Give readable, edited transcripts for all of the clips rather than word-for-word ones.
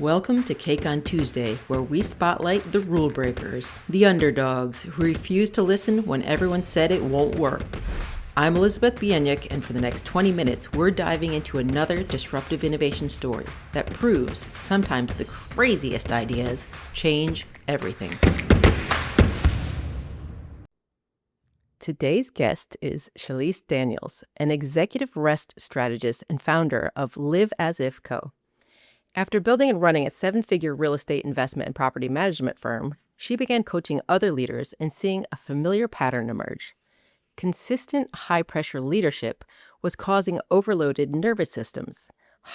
Welcome to Cake on Tuesday, where we spotlight the rule breakers, the underdogs who refuse to listen when everyone said it won't work. I'm Elizabeth Bieniek, and for the next 20 minutes, we're diving into another disruptive innovation story that proves sometimes the craziest ideas change everything. Today's guest is Shalece Daniels, an executive rest strategist and founder of Live As If Co. After building and running a seven-figure real estate investment and property management firm, she began coaching other leaders and seeing a familiar pattern emerge. Consistent high-pressure leadership was causing overloaded nervous systems,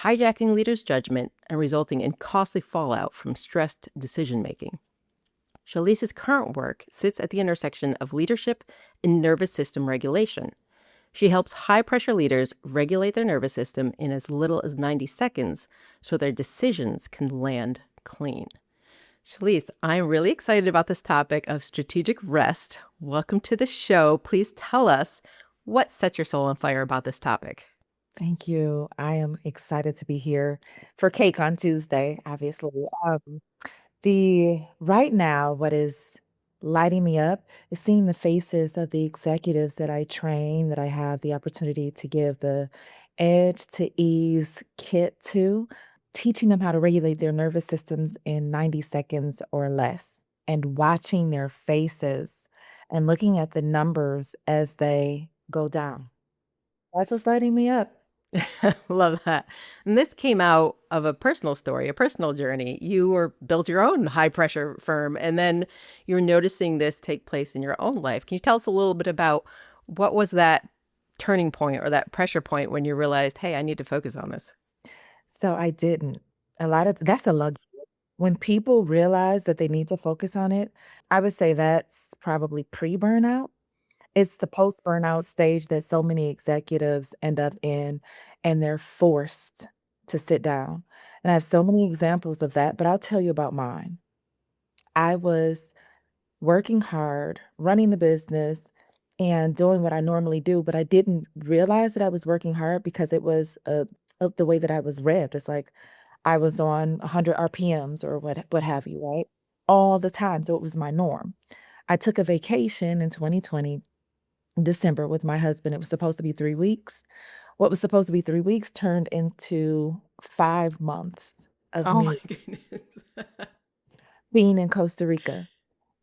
hijacking leaders' judgment and resulting in costly fallout from stressed decision-making. Shalece's current work sits at the intersection of leadership and nervous system regulation. She helps high-pressure leaders regulate their nervous system in as little as 90 seconds so their decisions can land clean. Shalece, I'm really excited about this topic of strategic rest. Welcome to the show. Please tell us what sets your soul on fire about this topic. Thank you. I am excited to be here for Cake on Tuesday, obviously. Right now, what is lighting me up is seeing the faces of the executives that I train, that I have the opportunity to give the edge to ease kit to, teaching them how to regulate their nervous systems in 90 seconds or less, and watching their faces and looking at the numbers as they go down. That's what's lighting me up. Love that. And this came out of a personal story, a personal journey. You built your own high pressure firm, and then you're noticing this take place in your own life. Can you tell us a little bit about what was that turning point or that pressure point when you realized, hey, I need to focus on this? So I didn't. That's a luxury. When people realize that they need to focus on it, I would say that's probably pre-burnout. It's the post-burnout stage that so many executives end up in, and they're forced to sit down. And I have so many examples of that, but I'll tell you about mine. I was working hard, running the business, and doing what I normally do, but I didn't realize that I was working hard because it was of the way that I was revved. It's like I was on 100 RPMs or what have you, right? All the time. So it was my norm. I took a vacation in 2020 December with my husband. It was supposed to be 3 weeks. What was supposed to be 3 weeks turned into 5 months of Oh my me goodness. being in Costa Rica.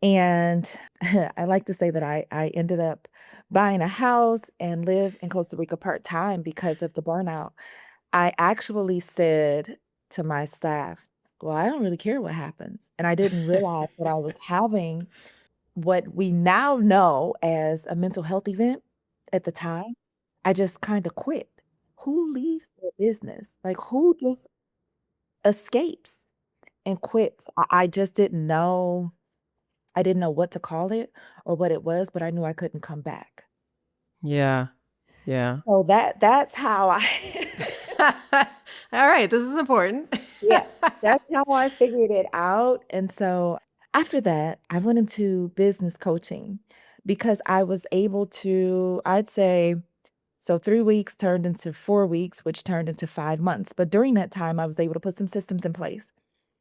And I like to say that I ended up buying a house and live in Costa Rica part-time because of the burnout. I actually said to my staff, "Well, I don't really care what happens." And I didn't realize that I was having what we now know as a mental health event. At the time, I just kinda quit. Who leaves their business? Like, who just escapes and quits? I just didn't know. I didn't know what to call it or what it was, but I knew I couldn't come back. Yeah. Yeah. So that's how I All right. This is important. yeah, that's how I figured it out. And so after that, I went into business coaching because I was able to, I'd say, so 3 weeks turned into 4 weeks, which turned into 5 months. But during that time, I was able to put some systems in place,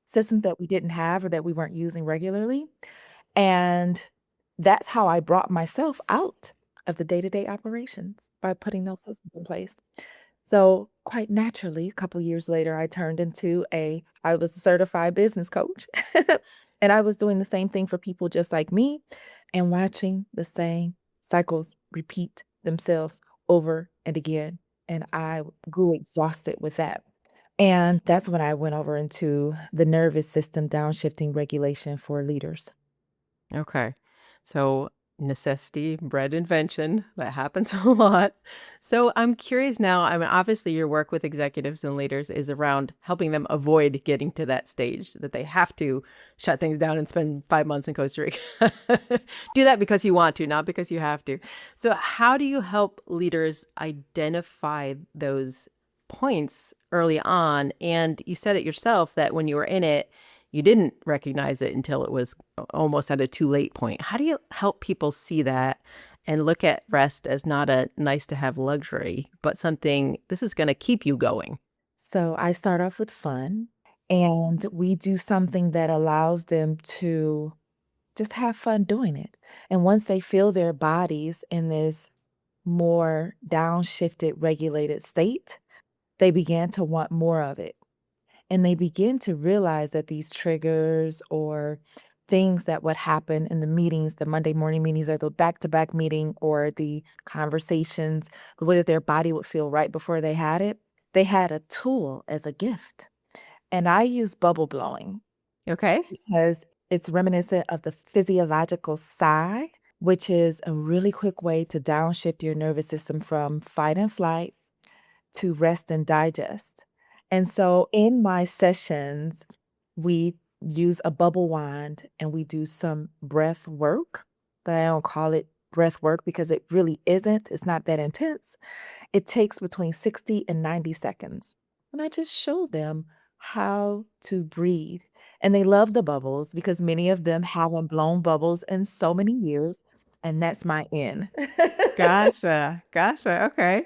systems that we didn't have or that we weren't using regularly. And that's how I brought myself out of the day-to-day operations, by putting those systems in place. So quite naturally, a couple years later, I was a certified business coach. And I was doing the same thing for people just like me and watching the same cycles repeat themselves over and again. And I grew exhausted with that. And that's when I went over into the nervous system downshifting regulation for leaders. Okay. So necessity bred invention. That happens a lot. So I'm curious now. I mean, obviously, your work with executives and leaders is around helping them avoid getting to that stage that they have to shut things down and spend 5 months in Costa Rica. Do that because you want to, not because you have to. So, how do you help leaders identify those points early on? And you said it yourself that when you were in it, you didn't recognize it until it was almost at a too late point. How do you help people see that and look at rest as not a nice to have luxury, but something this is going to keep you going? So I start off with fun. And we do something that allows them to just have fun doing it. And once they feel their bodies in this more downshifted, regulated state, they began to want more of it. And they begin to realize that these triggers or things that would happen in the meetings, the Monday morning meetings or the back-to-back meeting or the conversations, the way that their body would feel right before they had a tool as a gift. And I use bubble blowing Okay. because it's reminiscent of the physiological sigh, which is a really quick way to downshift your nervous system from fight and flight to rest and digest. And so in my sessions, we use a bubble wand and we do some breath work, but I don't call it breath work because it really isn't. It's not that intense. It takes between 60 and 90 seconds. And I just show them how to breathe. And they love the bubbles because many of them haven't blown bubbles in so many years. And that's my in. Gotcha. Gotcha. Okay.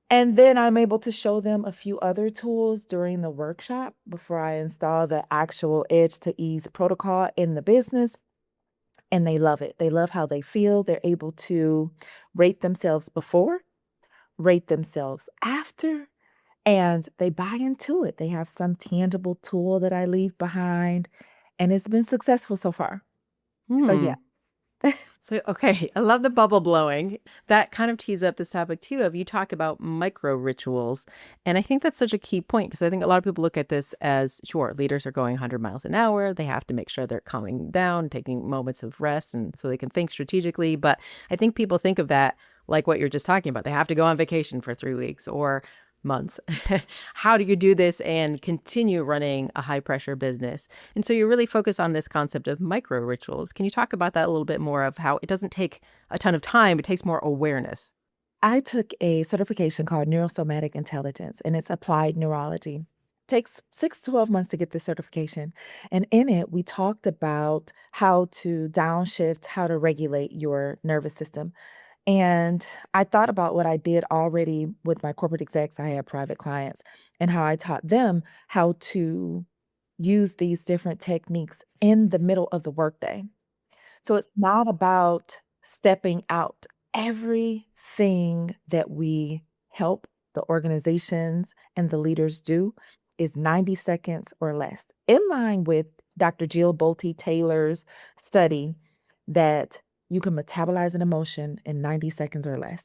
And then I'm able to show them a few other tools during the workshop before I install the actual Edge to Ease protocol in the business. And they love it. They love how they feel. They're able to rate themselves before, rate themselves after, and they buy into it. They have some tangible tool that I leave behind, and it's been successful so far. So, Hmm. yeah. So, okay, I love the bubble blowing. That kind of tees up this topic too of you talk about micro rituals. And I think that's such a key point because I think a lot of people look at this as sure, leaders are going 100 miles an hour. They have to make sure they're calming down, taking moments of rest, and so they can think strategically. But I think people think of that like what you're just talking about. They have to go on vacation for 3 weeks or months. How do you do this and continue running a high pressure business? And so you really focus on this concept of micro rituals. Can you talk about that a little bit more of how it doesn't take a ton of time, it takes more awareness? I took a certification called Neurosomatic Intelligence, and it's applied neurology. Takes 6 to 12 months to get this certification. And in it, we talked about how to downshift, how to regulate your nervous system. And I thought about what I did already with my corporate execs. I had private clients and how I taught them how to use these different techniques in the middle of the workday. So it's not about stepping out. Everything that we help the organizations and the leaders do is 90 seconds or less, in line with Dr. Jill Bolte Taylor's study that you can metabolize an emotion in 90 seconds or less.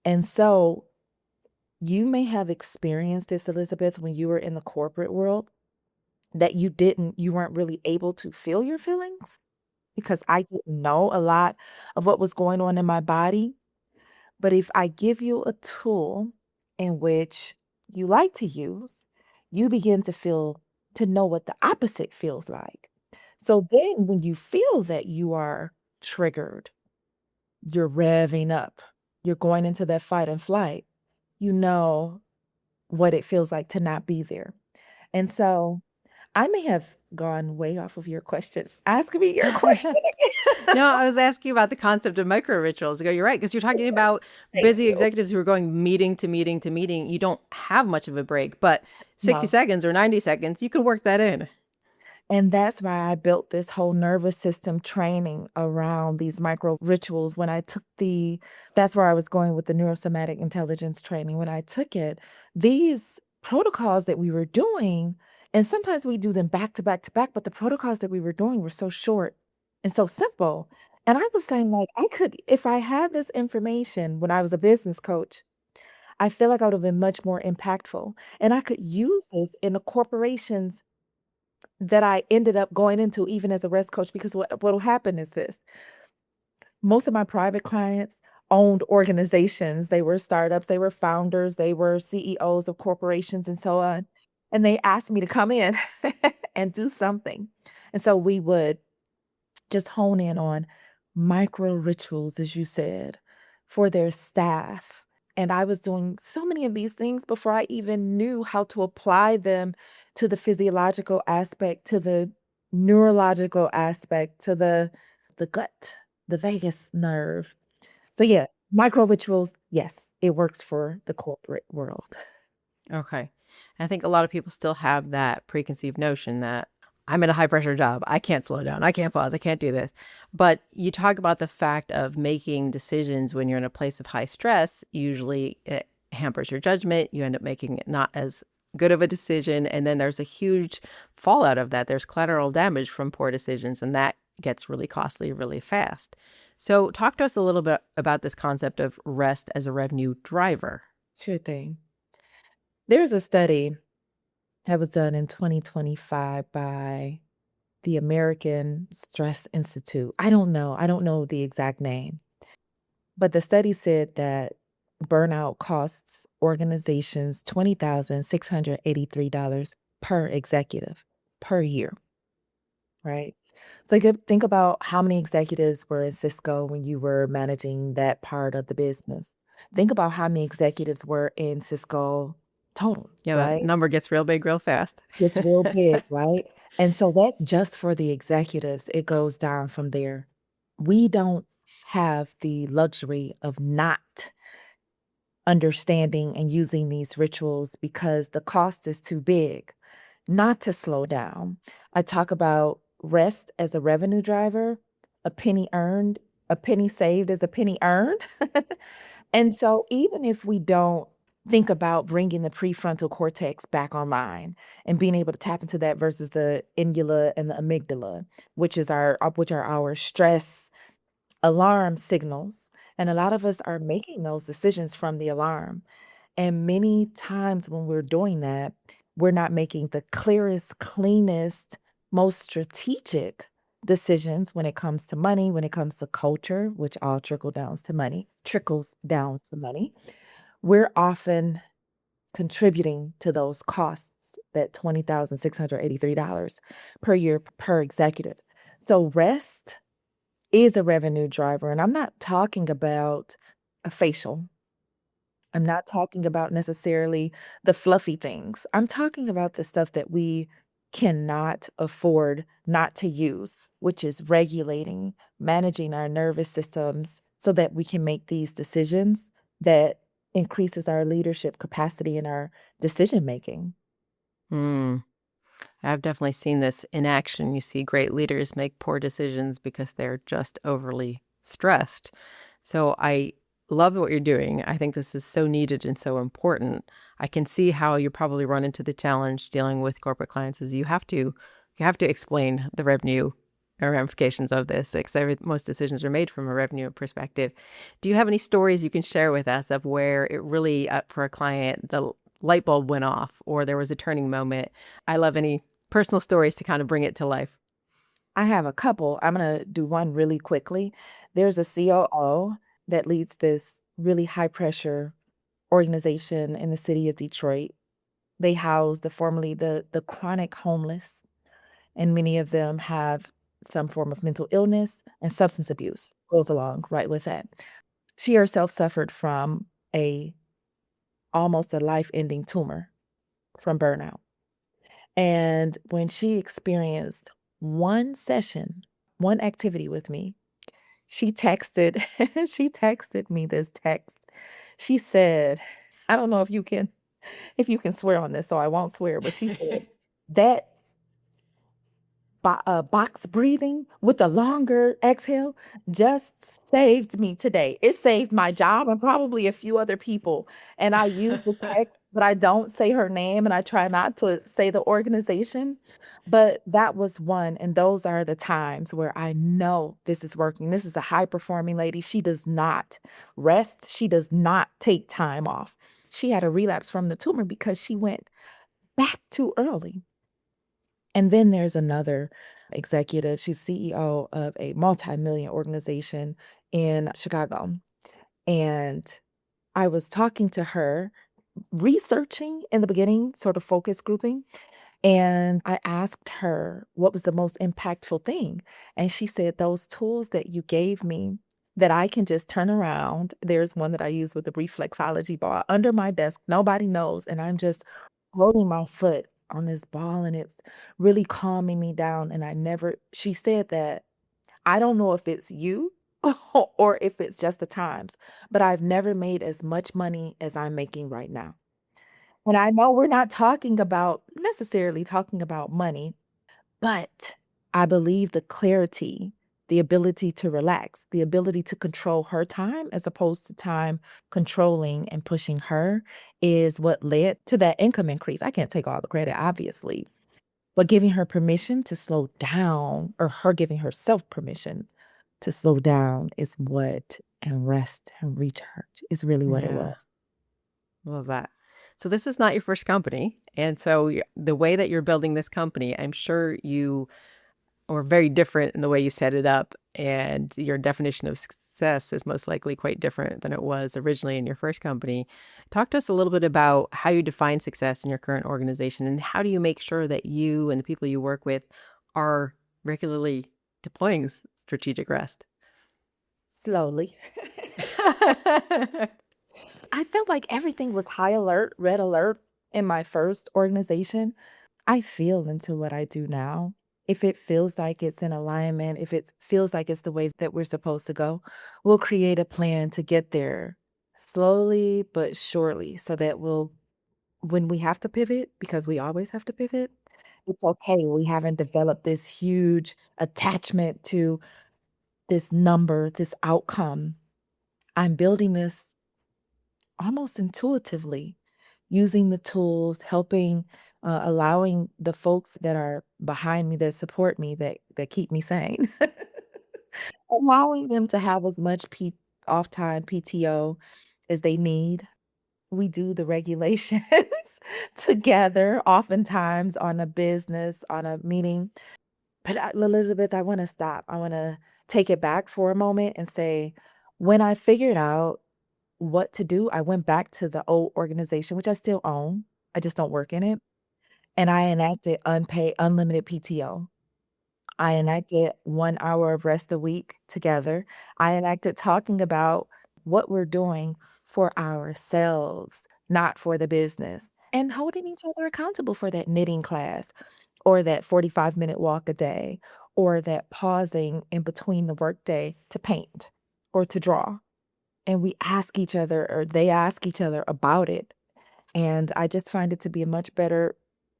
And so you may have experienced this, Elizabeth, when you were in the corporate world, that you weren't really able to feel your feelings because I didn't know a lot of what was going on in my body. But if I give you a tool in which you like to use, you begin to know what the opposite feels like. So then when you feel that you are triggered, you're revving up, you're going into that fight and flight, you know what it feels like to not be there. And so I may have gone way off of your question. Ask me your question No, again. I was asking about the concept of micro rituals. You're right, because you're talking about Thank busy you. executives who are going meeting to meeting to meeting. You don't have much of a break, but 60 No. seconds or 90 seconds, you can work that in. And that's why I built this whole nervous system training around these micro rituals. That's where I was going with the neurosomatic intelligence training. When I took it, these protocols that we were doing, and sometimes we do them back to back to back, but the protocols that we were doing were so short and so simple. And I was saying, like, if I had this information when I was a business coach, I feel like I would have been much more impactful. And I could use this in the corporations that I ended up going into even as a rest coach because what'll happen is this. Most of my private clients owned organizations. They were startups, they were founders, they were CEOs of corporations and so on. And they asked me to come in and do something. And so we would just hone in on micro rituals, as you said, for their staff. And I was doing so many of these things before I even knew how to apply them to the physiological aspect, to the neurological aspect, to the gut, the vagus nerve. So yeah, micro rituals, yes, it works for the corporate world. Okay. And I think a lot of people still have that preconceived notion that I'm in a high pressure job. I can't slow down. I can't pause. I can't do this. But you talk about the fact of making decisions when you're in a place of high stress. Usually it hampers your judgment. You end up making it not as good of a decision. And then there's a huge fallout of that. There's collateral damage from poor decisions, and that gets really costly really fast. So, talk to us a little bit about this concept of rest as a revenue driver. Sure thing. There's a study that was done in 2025 by the American Stress Institute. I don't know the exact name, but the study said that burnout costs organizations $20,683 per executive per year, right? So think about how many executives were in Cisco when you were managing that part of the business. Think about how many executives were in Cisco total, Yeah, that right? number gets real big real fast. It's real big, right? And so that's just for the executives. It goes down from there. We don't have the luxury of not understanding and using these rituals because the cost is too big not to slow down. I talk about rest as a revenue driver, a penny earned, a penny saved is a penny earned. And so even if we don't think about bringing the prefrontal cortex back online and being able to tap into that versus the insula and the amygdala, which are our stress alarm signals. And a lot of us are making those decisions from the alarm. And many times when we're doing that, we're not making the clearest, cleanest, most strategic decisions when it comes to money, when it comes to culture, which all trickles down to money. We're often contributing to those costs, that $20,683 per year per executive. So rest is a revenue driver, and I'm not talking about a facial. I'm not talking about necessarily the fluffy things. I'm talking about the stuff that we cannot afford not to use, which is regulating, managing our nervous systems so that we can make these decisions that increases our leadership capacity and our decision making. Hmm. I've definitely seen this in action. You see great leaders make poor decisions because they're just overly stressed. So I love what you're doing. I think this is so needed and so important. I can see how you probably run into the challenge dealing with corporate clients is you have to explain the revenue or ramifications of this because most decisions are made from a revenue perspective. Do you have any stories you can share with us of where it really, for a client, the light bulb went off or there was a turning moment? I love any personal stories to kind of bring it to life. I have a couple. I'm going to do one really quickly. There's a COO that leads this really high pressure organization in the city of Detroit. They house the chronic homeless, and many of them have some form of mental illness and substance abuse goes along right with that. She herself suffered from a almost a life-ending tumor from burnout. And when she experienced one session, one activity with me, she texted she texted me this text. She said, I don't know if you can swear on this, so I won't swear, but she said, "That box breathing with a longer exhale just saved me today. It saved my job and probably a few other people." And I use the text, but I don't say her name and I try not to say the organization. But that was one. And those are the times where I know this is working. This is a high performing lady. She does not rest, she does not take time off. She had a relapse from the tumor because she went back too early. And then there's another executive, she's CEO of a multi-million organization in Chicago, and I was talking to her, researching in the beginning, sort of focus grouping, and I asked her what was the most impactful thing, and she said, "Those tools that you gave me that I can just turn around." There's one that I use with the reflexology ball under my desk, nobody knows, and I'm just holding my foot on this ball, and it's really calming me down, and I never she said that, "I don't know if it's you or if it's just the times, but I've never made as much money as I'm making right now." And I know we're not talking about necessarily talking about money, but I believe the clarity, the ability to relax, the ability to control her time as opposed to time controlling and pushing her is what led to that income increase. I can't take all the credit, obviously, but giving her permission to slow down or her giving herself permission to slow down is what and rest and recharge is really what it Yeah, was. love that. So this is not your first company. And so the way that you're building this company, I'm sure you or very different in the way you set it up, and your definition of success is most likely quite different than it was originally in your first company. Talk to us a little bit about how you define success in your current organization, and how do you make sure that you and the people you work with are regularly deploying strategic rest? Slowly. I felt like everything was high alert, red alert in my first organization. I feel into what I do now. If it feels like it's in alignment, if it feels like it's the way that we're supposed to go, we'll create a plan to get there slowly but surely so that when we have to pivot, because we always have to pivot, it's okay. We haven't developed this huge attachment to this number, this outcome. I'm building this almost intuitively, using the tools, helping, allowing the folks that are behind me, that support me, that keep me sane, allowing them to have as much off time PTO as they need. We do the regulations together, oftentimes on a business, on a meeting. But Elizabeth, I want to stop. I want to take it back for a moment and say, when I figured out what to do, I went back to the old organization, which I still own. I just don't work in it. And I enacted unpaid, unlimited PTO. I enacted 1 hour of rest a week together. I enacted talking about what we're doing for ourselves, not for the business, and holding each other accountable for that knitting class or that 45-minute walk a day or that pausing in between the workday to paint or to draw. And we ask each other or they ask each other about it. And I just find it to be a much better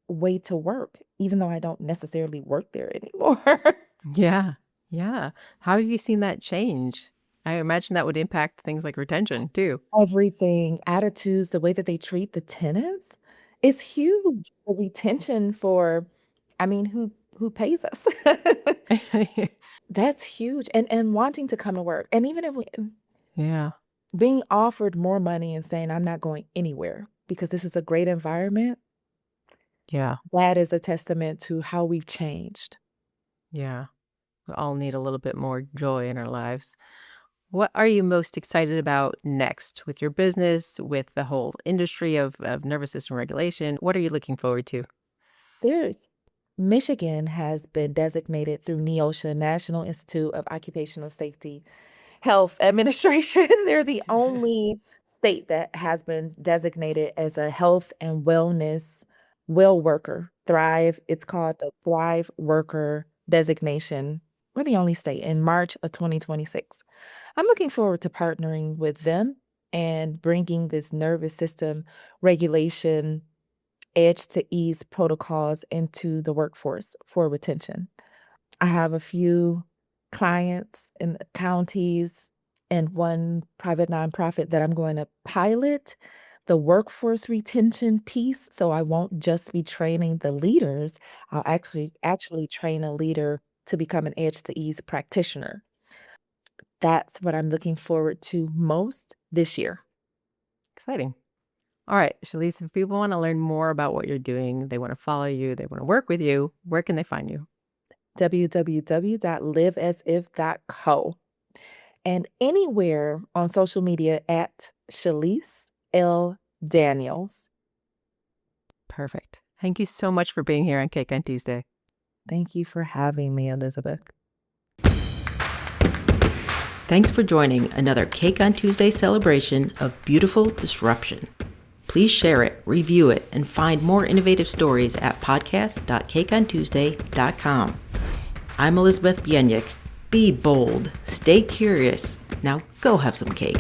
way to work, even though I don't necessarily work there anymore. Yeah. Yeah. How have you seen that change? I imagine that would impact things like retention too. Everything, attitudes, the way that they treat the tenants is huge. The retention for, I mean, who pays us? That's huge. And wanting to come to work. And even if we Yeah. being offered more money and saying, I'm not going anywhere because this is a great environment, Yeah. that is a testament to how we've changed. Yeah. We all need a little bit more joy in our lives. What are you most excited about next with your business, with the whole industry of nervous system regulation? What are you looking forward to? There's Michigan has been designated through NEOSHA, National Institute of Occupational Safety Health Administration. They're the only state that has been designated as a health and wellness well worker. Thrive, it's called the Thrive Worker designation. We're the only state in March of 2026. I'm looking forward to partnering with them and bringing this nervous system regulation edge to ease protocols into the workforce for retention. I have a few clients in the counties and one private nonprofit that I'm going to pilot the workforce retention piece. So I won't just be training the leaders. I'll actually train a leader to become an edge to ease practitioner. That's what I'm looking forward to most this year. Exciting. All right, Shalise, if people want to learn more about what you're doing, they want to follow you, they want to work with you, where can they find you? www.liveasif.co and anywhere on social media at Shalece L. Daniels. Perfect. Thank you so much for being here on Cake on Tuesday. Thank you for having me, Elizabeth. Thanks for joining another Cake on Tuesday celebration of beautiful disruption. Please share it, review it, and find more innovative stories at podcast.cakeontuesday.com. I'm Elizabeth Bienyik. Be bold, stay curious. Now go have some cake.